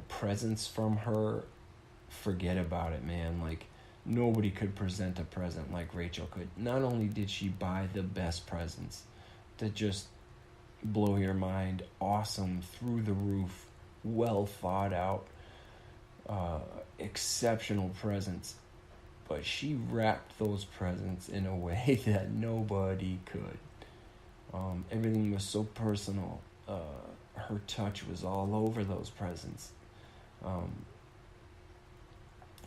presents from her, forget about it, man. Like, nobody could present a present like Rachael could. Not only did she buy the best presents that just blow your mind, awesome, through the roof, well thought out, exceptional presents, but she wrapped those presents in a way that nobody could. Everything was so personal. Her touch was all over those presents.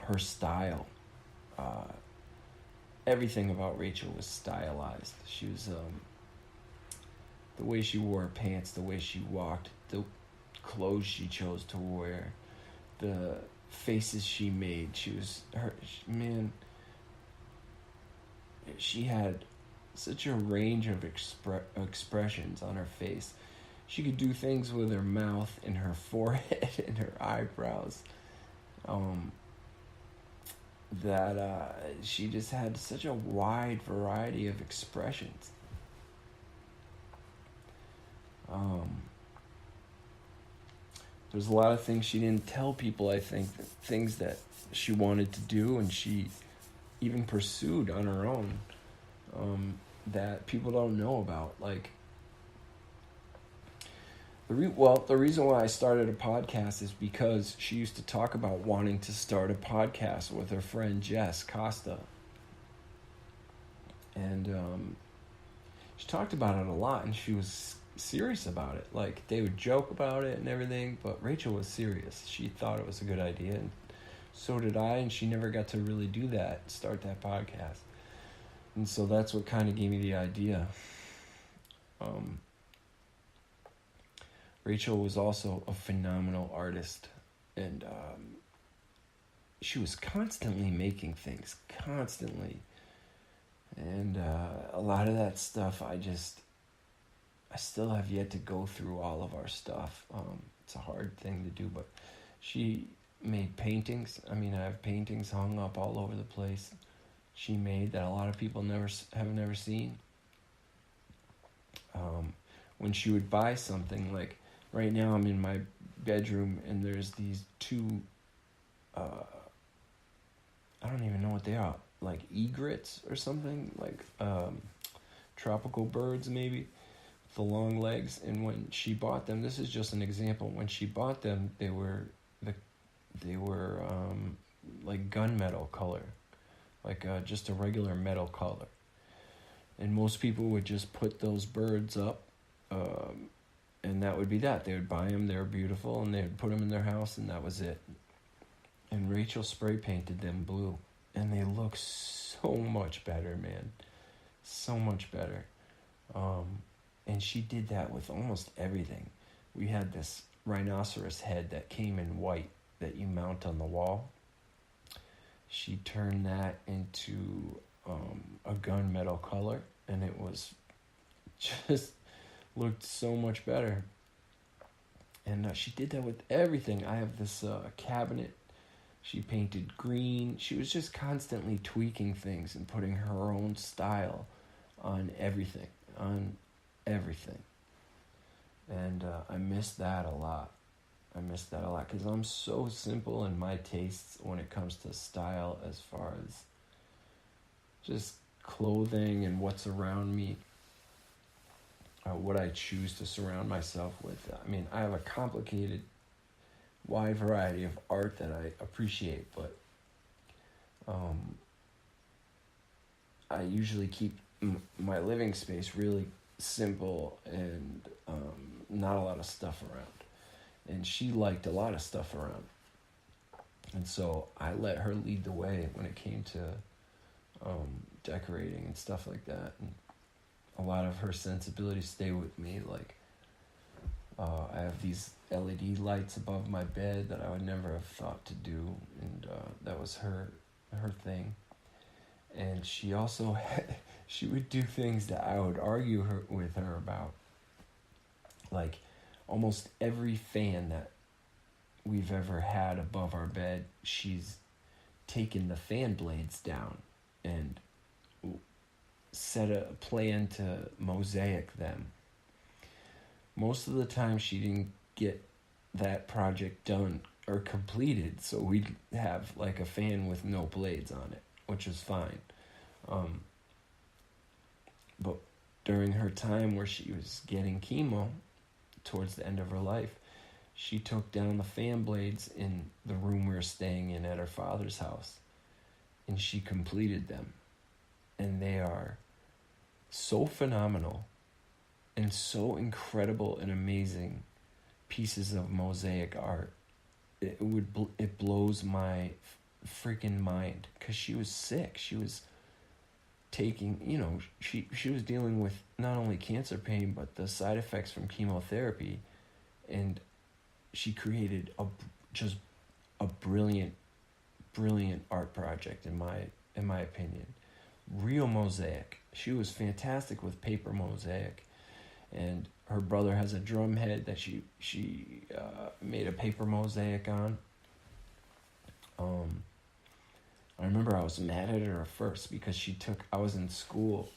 Her style, everything about Rachael was stylized. She was, the way she wore her pants, the way she walked, the clothes she chose to wear, the faces she made. She had such a range of expressions on her face. She could do things with her mouth and her forehead and her eyebrows. That she just had such a wide variety of expressions. There's a lot of things she didn't tell people, I think, things that she wanted to do and she even pursued on her own, that people don't know about. Like, the reason why I started a podcast is because she used to talk about wanting to start a podcast with her friend Jess Costa. And she talked about it a lot, and she was serious about it. Like, they would joke about it and everything, but Rachael was serious. She thought it was a good idea, and so did I, and she never got to really do that, start that podcast. And so that's what kind of gave me the idea. Rachael was also a phenomenal artist, and she was constantly making things, constantly. And a lot of that stuff, I still have yet to go through all of our stuff. It's a hard thing to do, but she made paintings. I mean, I have paintings hung up all over the place she made that a lot of people have never seen. When she would buy something, like right now I'm in my bedroom and there's these two, I don't even know what they are, like egrets or something, like tropical birds maybe, the long legs. And when she bought them, this is just an example, when she bought them, they were like gunmetal color, like just a regular metal color. And most people would just put those birds up, and that would be that. They would buy them, they were beautiful, and they would put them in their house, and that was it. And Rachael spray painted them blue, and they look so much better, man. So much better. And she did that with almost everything. We had this rhinoceros head that came in white that you mount on the wall. She turned that into a gunmetal color, and it was just looked so much better. And she did that with everything. I have this cabinet. She painted green. She was just constantly tweaking things and putting her own style on everything. And I miss that a lot. Because I'm so simple in my tastes when it comes to style, as far as just clothing and what's around me, what I choose to surround myself with. I mean, I have a complicated, wide variety of art that I appreciate, but I usually keep my living space really simple and not a lot of stuff around. And she liked a lot of stuff around. And so I let her lead the way when it came to decorating and stuff like that. And a lot of her sensibilities stay with me. Like, I have these LED lights above my bed that I would never have thought to do. And that was her thing. And she also she would do things that I would argue with her about. Like, almost every fan that we've ever had above our bed, she's taken the fan blades down and set a plan to mosaic them. Most of the time she didn't get that project done or completed, so we'd have like a fan with no blades on it, which was fine. But during her time where she was getting chemo, towards the end of her life, she took down the fan blades in the room we were staying in at her father's house, and she completed them. And they are so phenomenal and so incredible and amazing pieces of mosaic art. It blows my freaking mind, because she was sick. She was taking, she was dealing with not only cancer pain but the side effects from chemotherapy, and she created just a brilliant art project in my opinion. Real mosaic. She was fantastic with paper mosaic, and her brother has a drum head that she made a paper mosaic on. I remember I was mad at her at first because I was in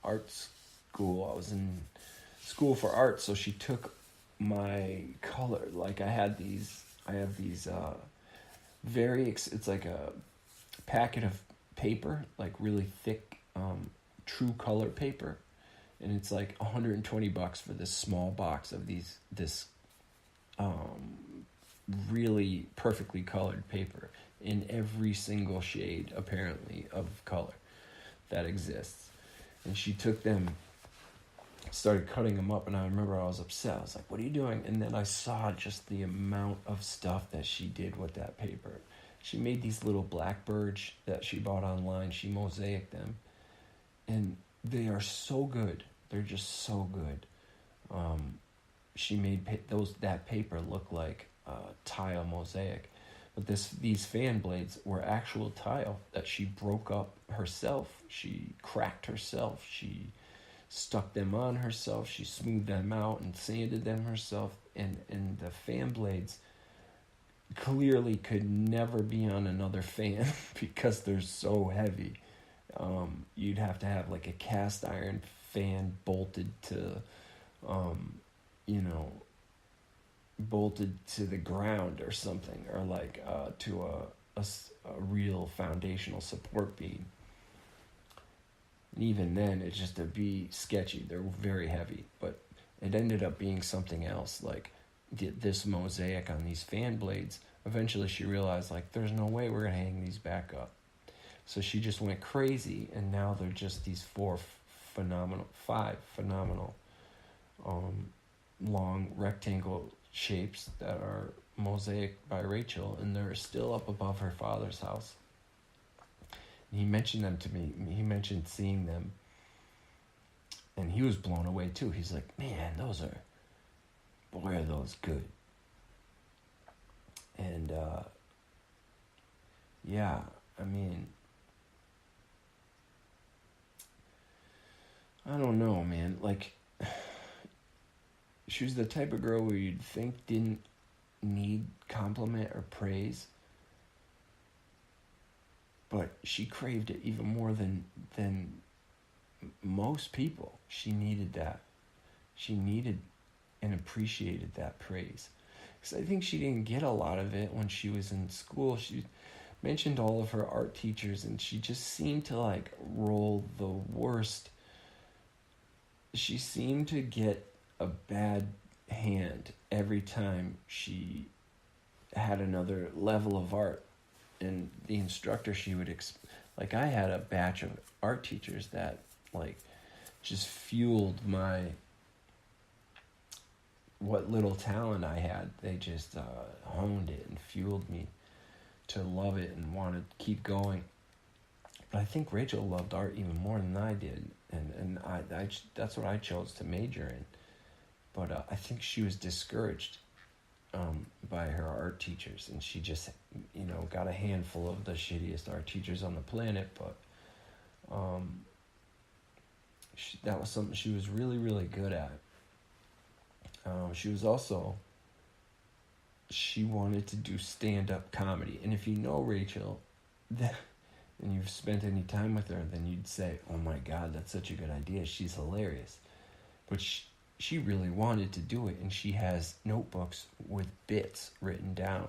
art school. I was in school for art, so she took my color. Like I have these it's like a packet of paper, like really thick, true color paper. And it's like $120 for this small box of this really perfectly colored paper in every single shade, apparently, of color that exists. And she took them, started cutting them up, and I remember I was upset. I was like, what are you doing? And then I saw just the amount of stuff that she did with that paper. She made these little blackbirds that she bought online. She mosaicked them, and they are so good. They're just so good. She made that paper look like tile mosaic. But these fan blades were actual tile that she broke up herself. She cracked herself. She stuck them on herself. She smoothed them out and sanded them herself. And the fan blades clearly could never be on another fan because they're so heavy. You'd have to have like a cast iron fan bolted to the ground or something, or like to a real foundational support beam. And even then, it's just to be sketchy. They're very heavy, but it ended up being something else. Like this mosaic on these fan blades. Eventually, she realized like there's no way we're gonna hang these back up. So she just went crazy, and now they're just these five phenomenal, long rectangle shapes that are mosaic by Rachael, and they're still up above her father's house. And he mentioned them to me. He mentioned seeing them, and he was blown away too. He's like, man, boy, are those good. And yeah, I mean, I don't know, man. Like, she was the type of girl where you'd think didn't need compliment or praise, but she craved it even more than most people. She needed that. She needed and appreciated that praise. Because I think she didn't get a lot of it when she was in school. She mentioned all of her art teachers, and she just seemed to like roll the worst. She seemed to get a bad hand every time she had another level of art. And the instructor, she would like I had a batch of art teachers that like just fueled what little talent I had. They just honed it and fueled me to love it and want to keep going. But I think Rachael loved art even more than I did, and I that's what I chose to major in. But I think she was discouraged by her art teachers, and she just, got a handful of the shittiest art teachers on the planet. But that was something she was really, really good at. She wanted to do stand-up comedy. And if you know Rachael, and you've spent any time with her, then you'd say, oh my God, that's such a good idea. She's hilarious. But she really wanted to do it, and she has notebooks with bits written down,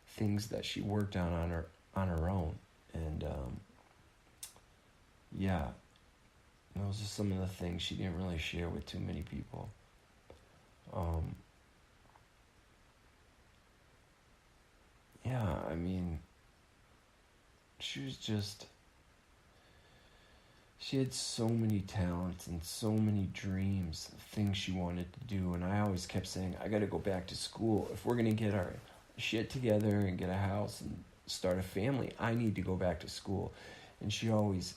things that she worked on her own. And yeah, those are some of the things she didn't really share with too many people. Yeah, I mean, she had so many talents and so many dreams, things she wanted to do. And I always kept saying, I got to go back to school. If we're going to get our shit together and get a house and start a family, I need to go back to school. And she always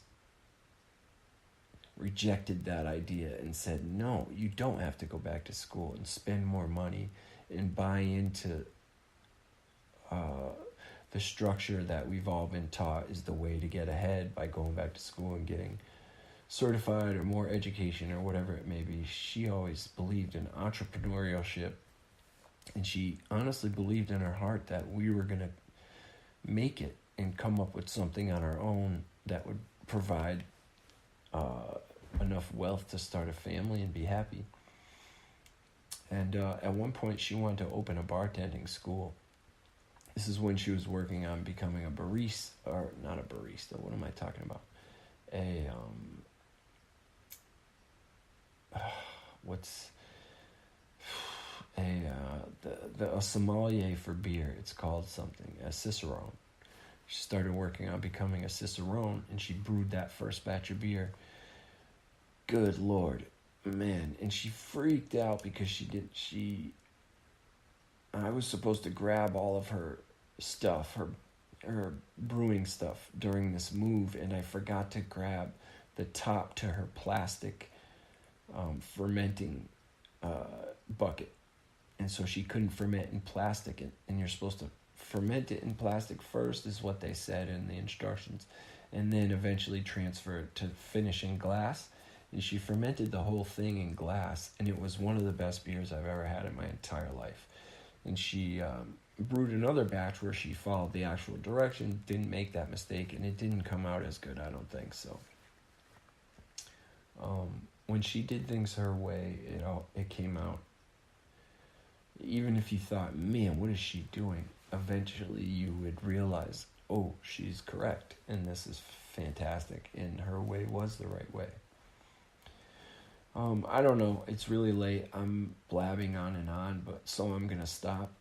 rejected that idea and said, no, you don't have to go back to school and spend more money and buy into the structure that we've all been taught is the way to get ahead by going back to school and getting certified or more education or whatever it may be. She always believed in entrepreneurship, and she honestly believed in her heart that we were going to make it and come up with something on our own that would provide enough wealth to start a family and be happy. And at one point she wanted to open a bartending school. This is when she was working on becoming a barista, or not a barista, what am I talking about? A sommelier for beer. It's called something, a cicerone. She started working on becoming a cicerone, and she brewed that first batch of beer. Good Lord, man. And she freaked out because I was supposed to grab all of her stuff, her brewing stuff during this move, and I forgot to grab the top to her plastic fermenting bucket. And so she couldn't ferment in plastic, and you're supposed to ferment it in plastic first, is what they said in the instructions, and then eventually transfer it to finish in glass. And she fermented the whole thing in glass, and it was one of the best beers I've ever had in my entire life. And she brewed another batch where she followed the actual direction, didn't make that mistake, and it didn't come out as good, I don't think so. When she did things her way, it came out. Even if you thought, man, what is she doing? Eventually you would realize, oh, she's correct, and this is fantastic, and her way was the right way. I don't know. It's really late. I'm blabbing on, but so I'm going to stop.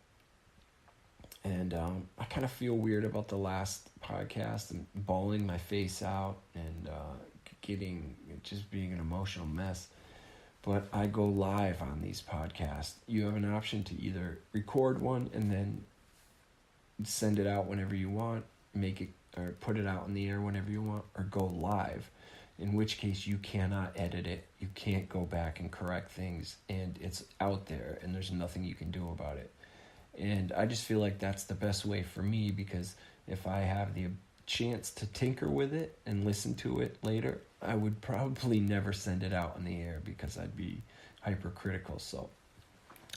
And I kind of feel weird about the last podcast and bawling my face out and just being an emotional mess. But I go live on these podcasts. You have an option to either record one and then send it out whenever you want, make it or put it out in the air whenever you want, or go live. In which case you cannot edit it, you can't go back and correct things, and it's out there, and there's nothing you can do about it. And I just feel like that's the best way for me, because if I have the chance to tinker with it and listen to it later, I would probably never send it out in the air because I'd be hypercritical. So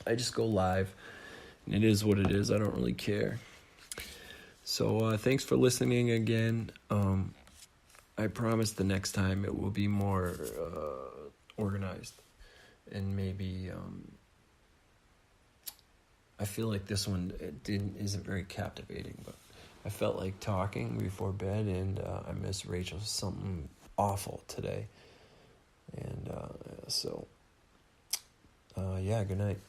I just go live, and it is what it is. I don't really care. So thanks for listening again. I promise the next time it will be more organized, and maybe I feel like this one isn't very captivating, but I felt like talking before bed, and I miss Rachael something awful today, and good night.